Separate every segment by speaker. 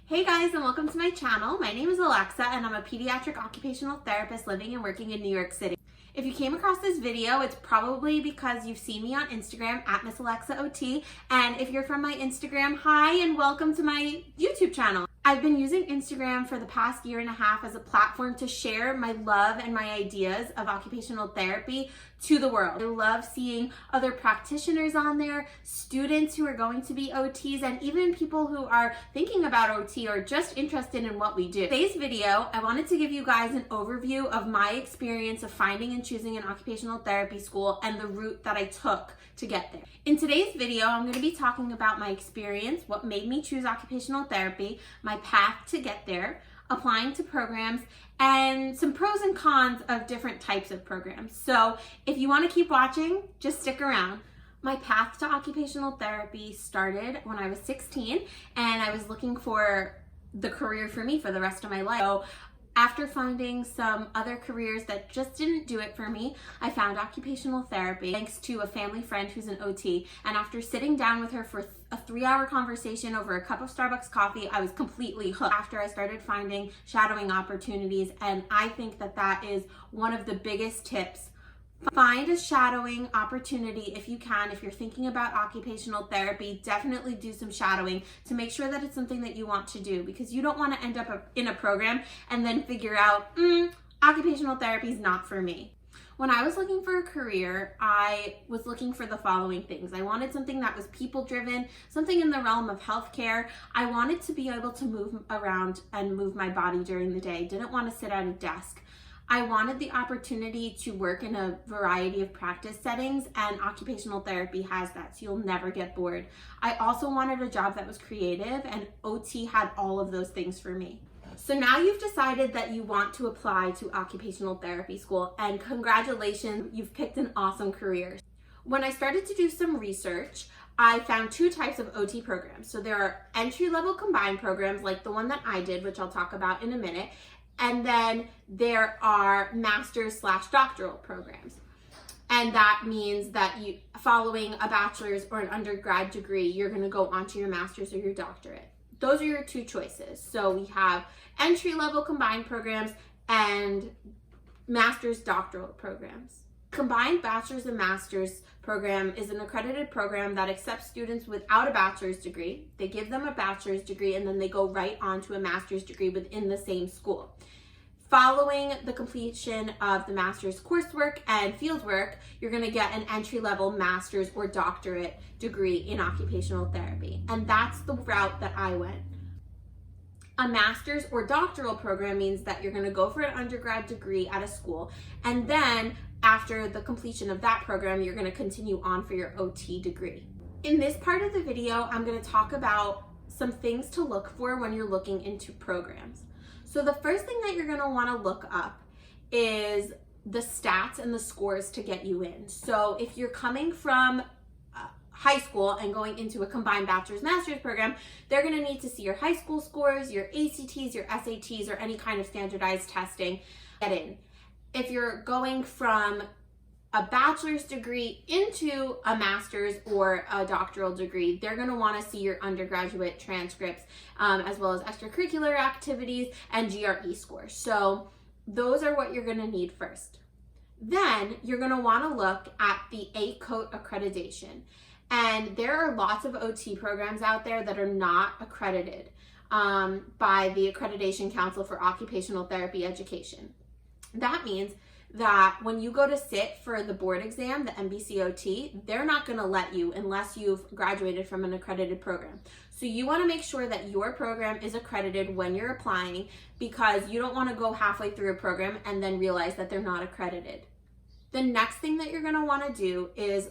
Speaker 1: Hey guys, and welcome to my channel. My name is Alexa and I'm a pediatric occupational therapist living and working in New York City. If you came across this video, it's probably because you've seen me on Instagram at Miss Alexa OT. And if you're from my Instagram, hi and welcome to my YouTube channel. I've been using Instagram for the past year and a half as a platform to share my love and my ideas of occupational therapy to the world. I love seeing other practitioners on there, students who are going to be OTs, and even people who are thinking about OT or just interested in what we do. Today's video, I wanted to give you guys an overview of my experience of finding and choosing an occupational therapy school and the route that I took to get there. In today's video, I'm going to be talking about my experience, what made me choose occupational therapy, my path to get there, applying to programs, and some pros and cons of different types of programs. So if you want to keep watching, just stick around. My path to occupational therapy started when I was 16 and I was looking for the career for me for the rest of my life. So after finding some other careers that just didn't do it for me, I found occupational therapy thanks to a family friend who's an OT. And after sitting down with her for a 3-hour conversation over a cup of Starbucks coffee, I was completely hooked. After I started finding shadowing opportunities, and I think that that is one of the biggest tips. Find a shadowing opportunity if you can. If you're thinking about occupational therapy, definitely do some shadowing to make sure that it's something that you want to do, because you don't want to end up in a program and then figure out, occupational therapy is not for me. When I was looking for a career, I was looking for the following things. I wanted something that was people-driven, something in the realm of healthcare. I wanted to be able to move around and move my body during the day. Didn't want to sit at a desk. I wanted the opportunity to work in a variety of practice settings, and occupational therapy has that, so you'll never get bored. I also wanted a job that was creative, and OT had all of those things for me. So now you've decided that you want to apply to occupational therapy school, and congratulations, you've picked an awesome career. When I started to do some research, I found 2 types of OT programs. So there are entry-level combined programs like the one that I did, which I'll talk about in a minute. And then there are master's/doctoral programs. And that means that you, following a bachelor's or an undergrad degree, you're going to go on to your master's or your doctorate. Those are your 2 choices. So we have entry-level combined programs and master's doctoral programs. Combined bachelor's and master's program is an accredited program that accepts students without a bachelor's degree. They give them a bachelor's degree and then they go right on to a master's degree within the same school. Following the completion of the master's coursework and fieldwork, you're going to get an entry-level master's or doctorate degree in occupational therapy. And that's the route that I went. A master's or doctoral program means that you're going to go for an undergrad degree at a school, and then after the completion of that program, you're going to continue on for your OT degree. In this part of the video, I'm going to talk about some things to look for when you're looking into programs. So the first thing that you're going to want to look up is the stats and the scores to get you in. So if you're coming from high school and going into a combined bachelor's master's program, they're going to need to see your high school scores, your ACTs, your SATs, or any kind of standardized testing to get in. If you're going from a bachelor's degree into a master's or a doctoral degree, they're going to want to see your undergraduate transcripts, as well as extracurricular activities and GRE scores. So those are what you're going to need first. Then you're going to want to look at the ACOTE accreditation. And there are lots of OT programs out there that are not accredited by the Accreditation Council for Occupational Therapy Education. That means that when you go to sit for the board exam, the NBCOT, they're not going to let you unless you've graduated from an accredited program. So you want to make sure that your program is accredited when you're applying, because you don't want to go halfway through a program and then realize that they're not accredited. The next thing that you're going to want to do is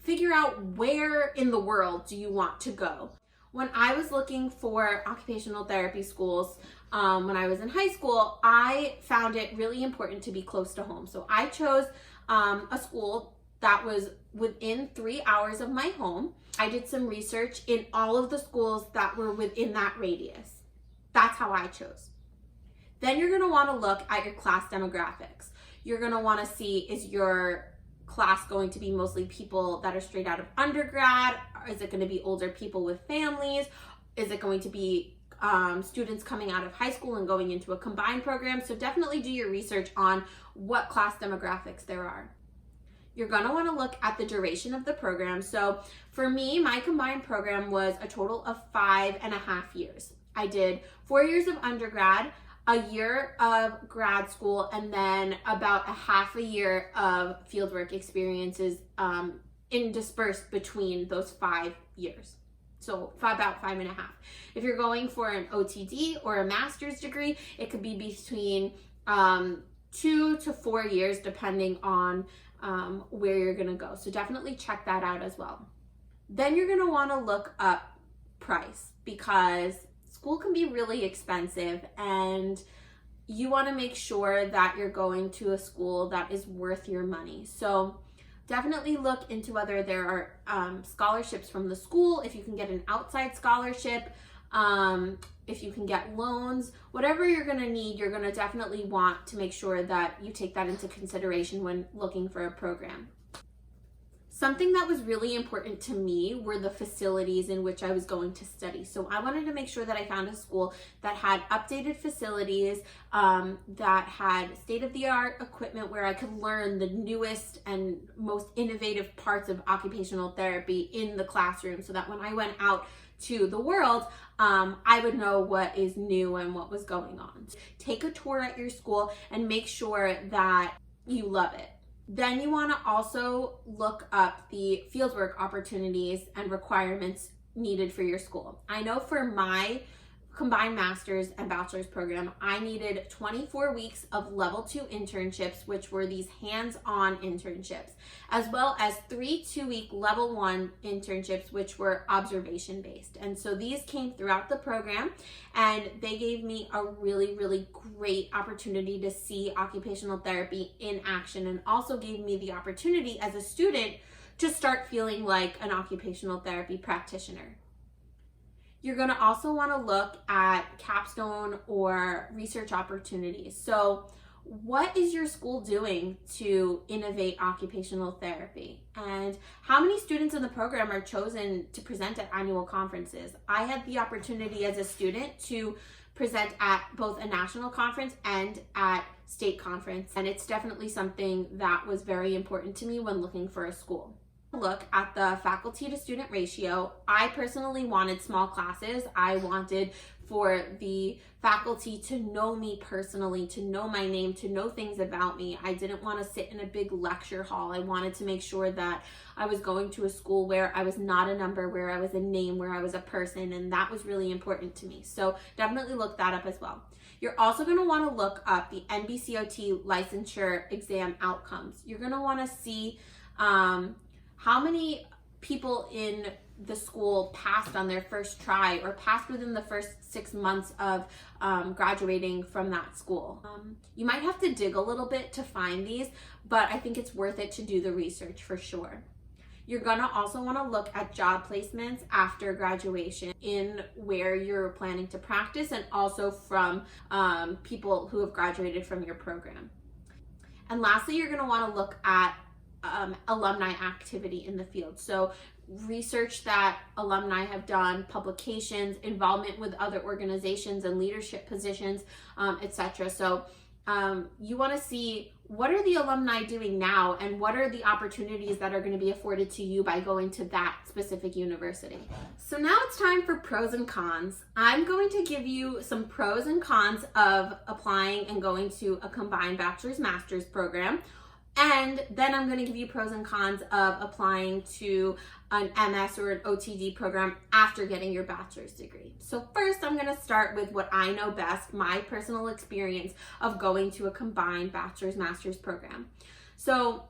Speaker 1: figure out where in the world do you want to go. When I was looking for occupational therapy schools, when I was in high school, I found it really important to be close to home. So I chose a school that was within 3 hours of my home. I did some research in all of the schools that were within that radius. That's how I chose. Then you're going to want to look at your class demographics. You're going to want to see, is your class going to be mostly people that are straight out of undergrad? Is it going to be older people with families? Is it going to be students coming out of high school and going into a combined program. So definitely do your research on what class demographics there are. You're going to want to look at the duration of the program. So for me, my combined program was a total of 5.5 years. I did 4 years of undergrad, a year of grad school, and then about a half a year of fieldwork experiences dispersed between those 5 years. So about 5.5. If you're going for an OTD or a master's degree, it could be between 2 to 4 years, depending on where you're gonna go. So definitely check that out as well. Then you're gonna wanna look up price, because school can be really expensive and you wanna make sure that you're going to a school that is worth your money. So definitely look into whether there are scholarships from the school, if you can get an outside scholarship, if you can get loans, whatever you're gonna need, you're gonna definitely want to make sure that you take that into consideration when looking for a program. Something that was really important to me were the facilities in which I was going to study. So I wanted to make sure that I found a school that had updated facilities, that had state-of-the-art equipment where I could learn the newest and most innovative parts of occupational therapy in the classroom, so that when I went out to the world, I would know what is new and what was going on. Take a tour at your school and make sure that you love it. Then you want to also look up the fieldwork opportunities and requirements needed for your school. I know for my combined master's and bachelor's program, I needed 24 weeks of level 2 internships, which were these hands-on internships, as well as 3 2-week level 1 internships, which were observation-based. And so these came throughout the program, and they gave me a really, really great opportunity to see occupational therapy in action, and also gave me the opportunity as a student to start feeling like an occupational therapy practitioner. You're going to also want to look at capstone or research opportunities. So what is your school doing to innovate occupational therapy? And how many students in the program are chosen to present at annual conferences? I had the opportunity as a student to present at both a national conference and at state conference. And it's definitely something that was very important to me when looking for a school. Look at the faculty to student ratio. I personally wanted small classes. I wanted for the faculty to know me personally, to know my name, to know things about me. I didn't want to sit in a big lecture hall. I wanted to make sure that I was going to a school where I was not a number, where I was a name, where I was a person, and that was really important to me. So definitely look that up as well. You're also going to want to look up the NBCOT licensure exam outcomes. You're going to want to see how many people in the school passed on their first try or passed within the first 6 months of graduating from that school. You might have to dig a little bit to find these, but I think it's worth it to do the research for sure. You're gonna also wanna look at job placements after graduation in where you're planning to practice, and also from people who have graduated from your program. And lastly, you're gonna wanna look at alumni activity in the field. So research that alumni have done, publications, involvement with other organizations and leadership positions, etc. So you want to see what are the alumni doing now, and what are the opportunities that are going to be afforded to you by going to that specific university. So now it's time for pros and cons. I'm going to give you some pros and cons of applying and going to a combined bachelor's master's program. And then I'm going to give you pros and cons of applying to an MS or an OTD program after getting your bachelor's degree. So first, I'm going to start with what I know best, my personal experience of going to a combined bachelor's master's program. So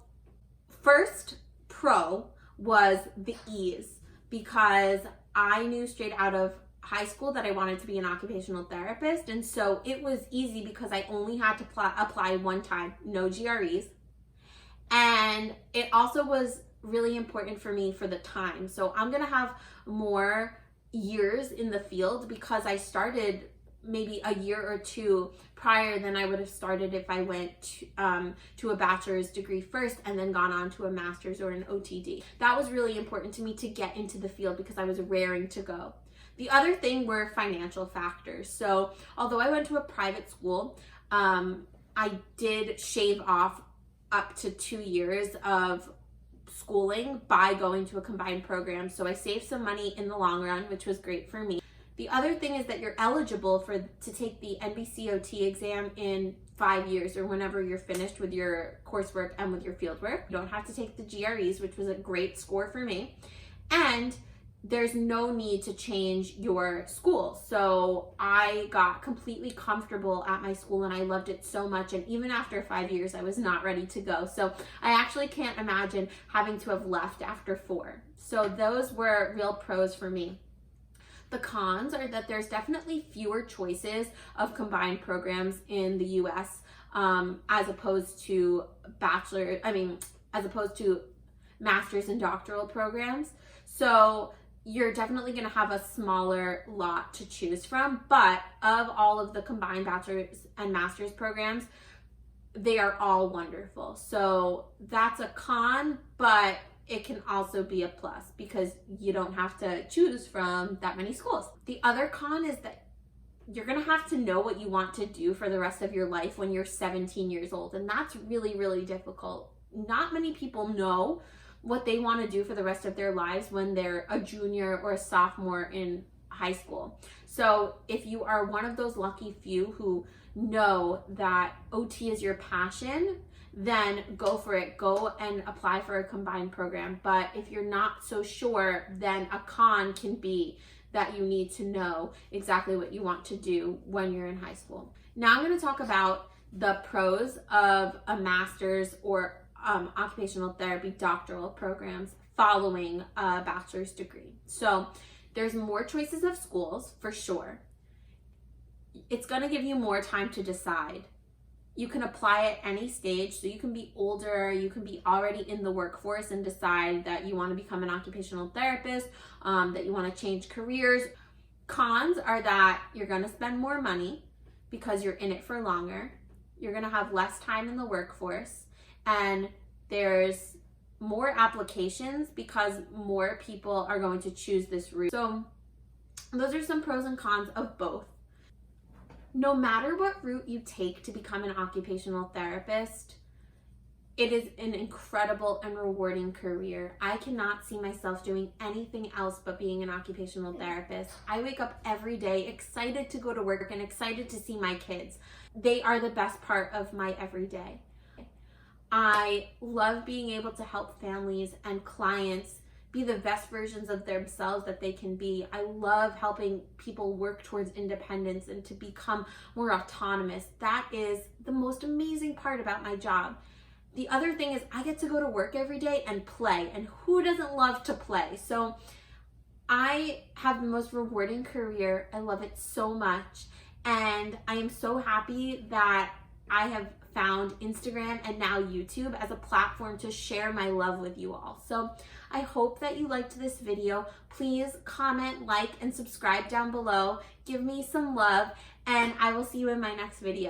Speaker 1: first pro was the ease, because I knew straight out of high school that I wanted to be an occupational therapist. And so it was easy because I only had to apply one time, no GREs. And it also was really important for me for the time. So I'm going to have more years in the field because I started maybe a year or two prior than I would have started if I went to a bachelor's degree first and then gone on to a master's or an OTD. That was really important to me to get into the field because I was raring to go. The other thing were financial factors. So although I went to a private school, I did shave off up to 2 years of schooling by going to a combined program. So I saved some money in the long run, which was great for me. The other thing is that you're eligible to take the NBCOT exam in 5 years or whenever you're finished with your coursework and with your fieldwork. You don't have to take the GREs, which was a great score for me. And there's no need to change your school. So I got completely comfortable at my school and I loved it so much. And even after 5 years, I was not ready to go. So I actually can't imagine having to have left after 4. So those were real pros for me. The cons are that there's definitely fewer choices of combined programs in the US as opposed to master's and doctoral programs. So you're definitely going to have a smaller lot to choose from, but of all of the combined bachelor's and master's programs, they are all wonderful. So that's a con, but it can also be a plus because you don't have to choose from that many schools. The other con is that you're going to have to know what you want to do for the rest of your life when you're 17 years old, and that's really, really difficult. Not many people know what they want to do for the rest of their lives when they're a junior or a sophomore in high school. So if you are one of those lucky few who know that OT is your passion, then go for it. Go and apply for a combined program. But if you're not so sure, then a con can be that you need to know exactly what you want to do when you're in high school. Now I'm going to talk about the pros of a master's or occupational therapy doctoral programs following a bachelor's degree. So there's more choices of schools for sure. It's going to give you more time to decide. You can apply at any stage, so you can be older, you can be already in the workforce and decide that you want to become an occupational therapist, that you want to change careers. Cons are that you're going to spend more money because you're in it for longer. You're going to have less time in the workforce. And there's more applications because more people are going to choose this route. So those are some pros and cons of both. No matter what route you take to become an occupational therapist, it is an incredible and rewarding career. I cannot see myself doing anything else but being an occupational therapist. I wake up every day excited to go to work and excited to see my kids. They are the best part of my everyday. I love being able to help families and clients be the best versions of themselves that they can be. I love helping people work towards independence and to become more autonomous. That is the most amazing part about my job. The other thing is I get to go to work every day and play, and who doesn't love to play? So I have the most rewarding career. I love it so much, and I am so happy that I have found Instagram and now YouTube as a platform to share my love with you all. So I hope that you liked this video. Please comment, like, and subscribe down below. Give me some love, and I will see you in my next video.